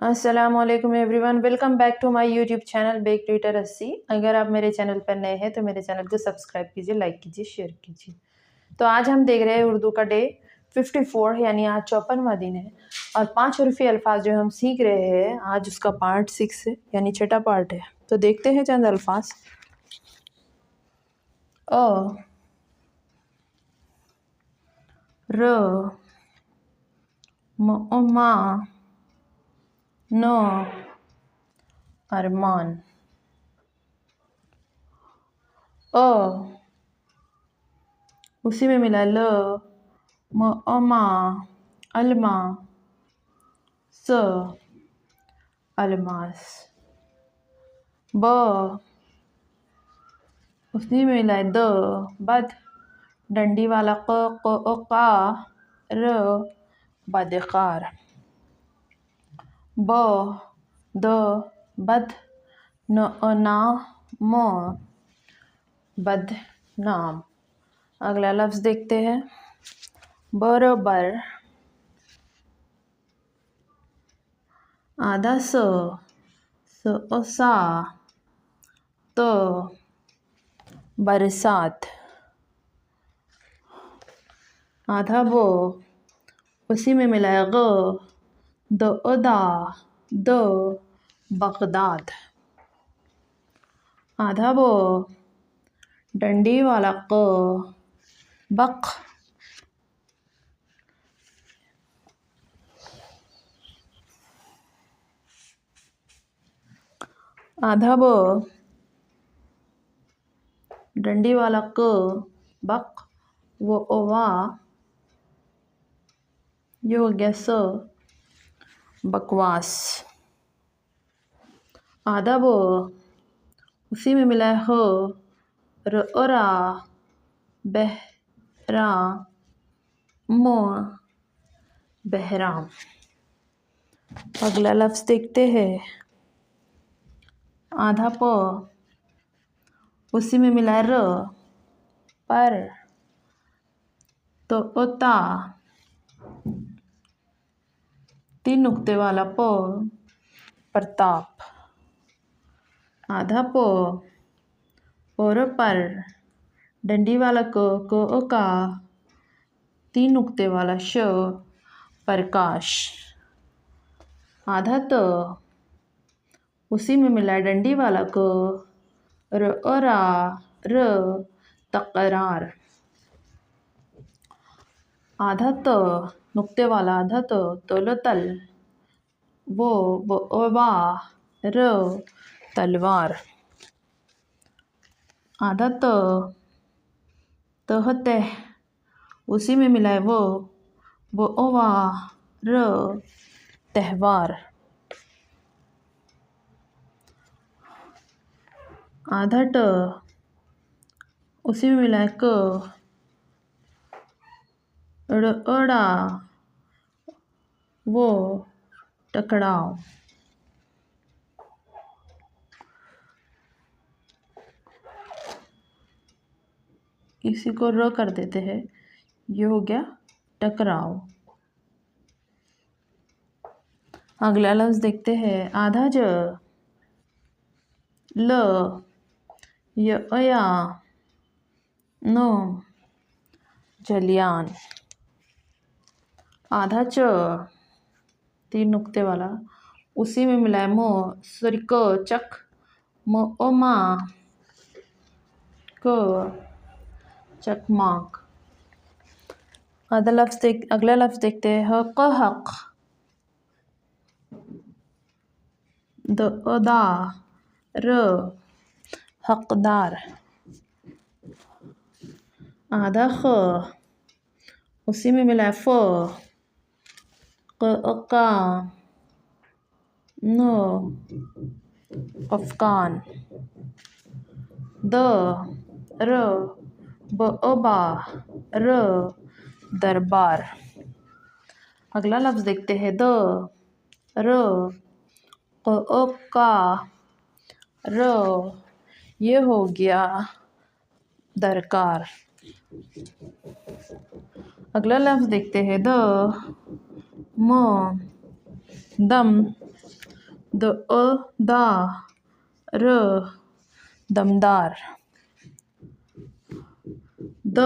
अस्सलामुअलैकुम everyone, welcome back to my YouTube channel Bake Tutor अस्सी। अगर आप मेरे चैनल पर नए हैं तो मेरे चैनल को सब्सक्राइब कीजिए, लाइक कीजिए, शेयर कीजिए। तो आज हम देख रहे हैं उर्दू का डे 54, यानी आज 54वां दिन है और 5 हरफी अल्फाज जो हम सीख रहे हैं आज उसका पार्ट 6 है, यानी छठा पार्ट है। तो देखते हैं चंद अल्फाज। अ, र, मा, नो, अरमान। अ, उसी में मिला ल, मा, अलमा, स, अलमास। ब, उसी में मिला द, बद, डंडी वाला क, र, बदकार। ब, द, बद, न, ना, म, बदनाम। अगला लफ्ज़ देखते हैं। बरोबर, आधा स, सा, तो, बरसात। आधा बो, उसी में मिला है ग, दा, द, बगदाद। आधा बो, डंडी वाला क, बक। आधा बो, डंडी वाला क, बक, वो ओवा, ये हो गया स, बकवास। आधा बो, उसी में मिला है हो, रा, बहरा, मो, बहराम। अगला लफ्ज़ देखते हैं। आधा प, उसी में मिला है र, पर, तो ओता, तीन नुक्ते वाला प, प्रताप। आधा प, और पर, डंडी वाला को का, तीन नुक्ते वाला श, प्रकाश। आधा तो, उसी में मिला डंडी वाला को, रा, र, तकरार। आधा तो, नुक्ते वाला आधा तो, तोलो तल, वो वा, र, तलवार। आधा तो होते, उसी में मिला है वो ओवा, र, त्यौहार। आधा ट, उसी में मिला है क, ड़ा, वो, टकराव। इसी को र कर देते हैं, ये हो गया टकराव। अगला लफ्ज़ देखते हैं। आधा ज, ल, या, नो, जलियान। आधा च, तीन नुक्ते वाला, उसी में मिला है मो, सॉरी क, चक, मा, क, चकमाक। अगला लफ्ज़ देखते हैं। हक, दा, र, हकदार। आधा ख, उसी में मिला है फ, का, नो, अफगान। द, र, बा, र, दरबार। अगला लफ्ज़ देखते हैं। द, र, का, र, ये हो गया दरकार। अगला लफ्ज़ देखते हैं। द, म, दम, द दा र दमदार, द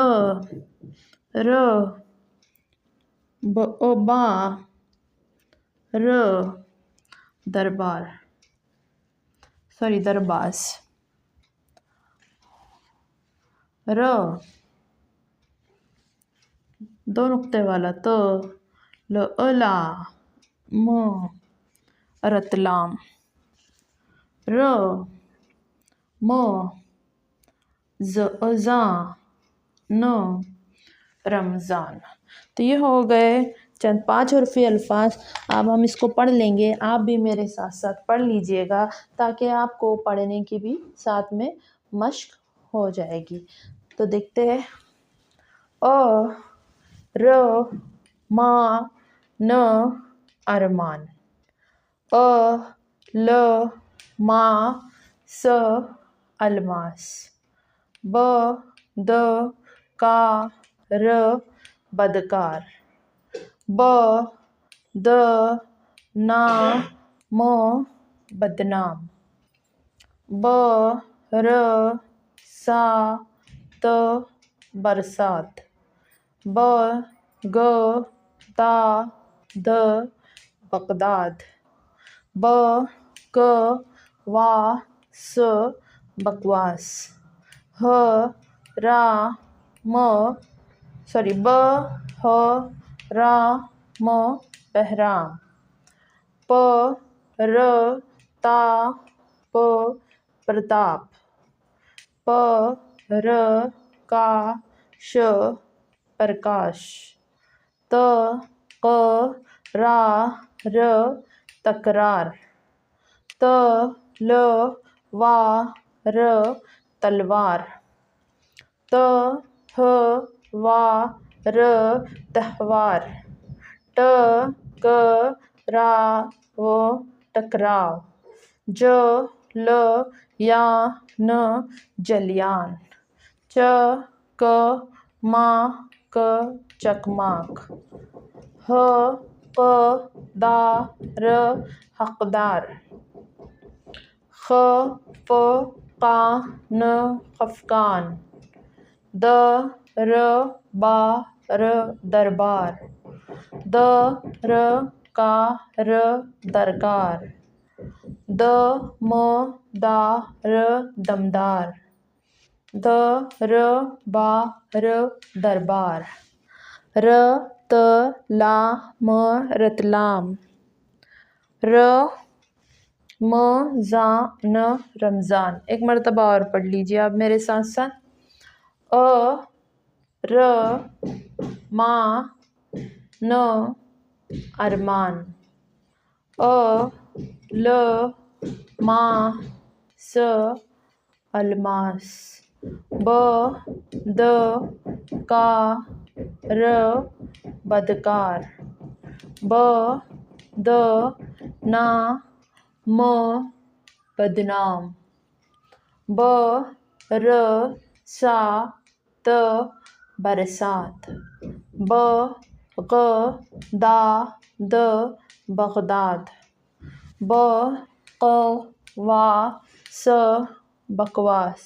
र बा र दरबार, दरबाज, र दो नुक्ते वाला तो, ल अला म रतलाम, र म ज़ा न रमज़ान। तो ये हो गए चंद 5 हरफ़ी अल्फाज। अब हम इसको पढ़ लेंगे, आप भी मेरे साथ साथ पढ़ लीजिएगा ताकि आपको पढ़ने की भी साथ में मश्क हो जाएगी। तो देखते हैं। अ र मा न अरमान, अ ल मा स अलमास, ब द का र बदकार, ब द ना म बदनाम, ब र सा त बरसात, ब ग ता द बगदाद, ब क वा स बकवास, ह रा म ब ह रा म बहराम, प र ता प प्रताप, प र का श प्रकाश, त क रा र तकरार, त ल वा र तलवार, त ह वा र तहवार, ट क रा वो टकराव, ज ल या न जलियान, च क मा क चकमाक, ह प दा र हकदार, ख फ का न खफकान, द र बा र दरबार, द र का र दरकार, द म दा र दमदार, द र बा र दरबार, र त ला म रतलाम, र म ज़ा न रमज़ान। एक मरतबा और पढ़ लीजिए आप मेरे साथ साथ। अ र मा न अरमान, अ ल मा स अलमास, ब द का र बदकार, ब द ना म बदनाम, ब र सा त बरसात, ब ग दा द बगदाद, ब क वा स बकवास,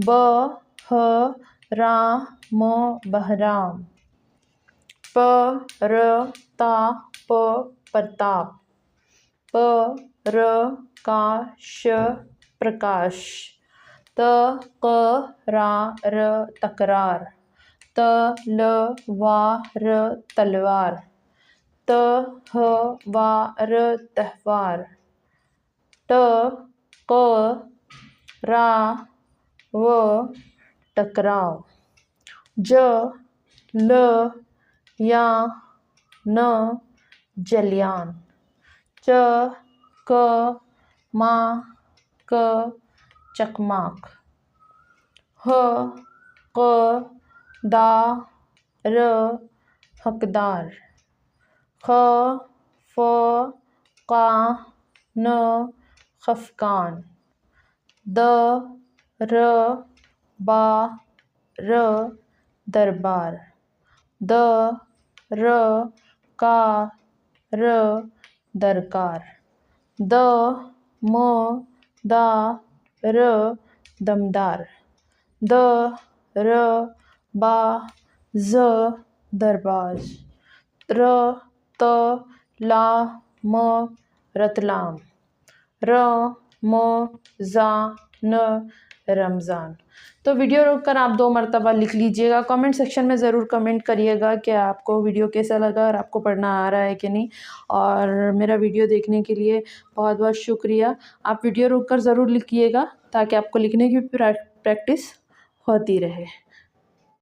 ब ह रा म बहराम, प र ता प प्रताप, प र का श प्रकाश, त क रा र तकरार, त ल वा र तलवार, त ह वा र तहवार, ट क रा व टकराव, ज ल या न जलियान, च क मा क चकमाक, ह क दा र हकदार, ख फ का न खफकान, द र बा र दरबार, द र का र दरकार, द म दा र दमदार, द र बा ज दरबाज, र त ला म रतलाम, र म जा न रमज़ान। तो वीडियो रोककर आप 2 मरतबा लिख लीजिएगा। कमेंट सेक्शन में ज़रूर कमेंट करिएगा कि आपको वीडियो कैसा लगा और आपको पढ़ना आ रहा है कि नहीं। और मेरा वीडियो देखने के लिए बहुत बहुत शुक्रिया। आप वीडियो रोककर ज़रूर लिखिएगा ताकि आपको लिखने की प्रैक्टिस होती रहे।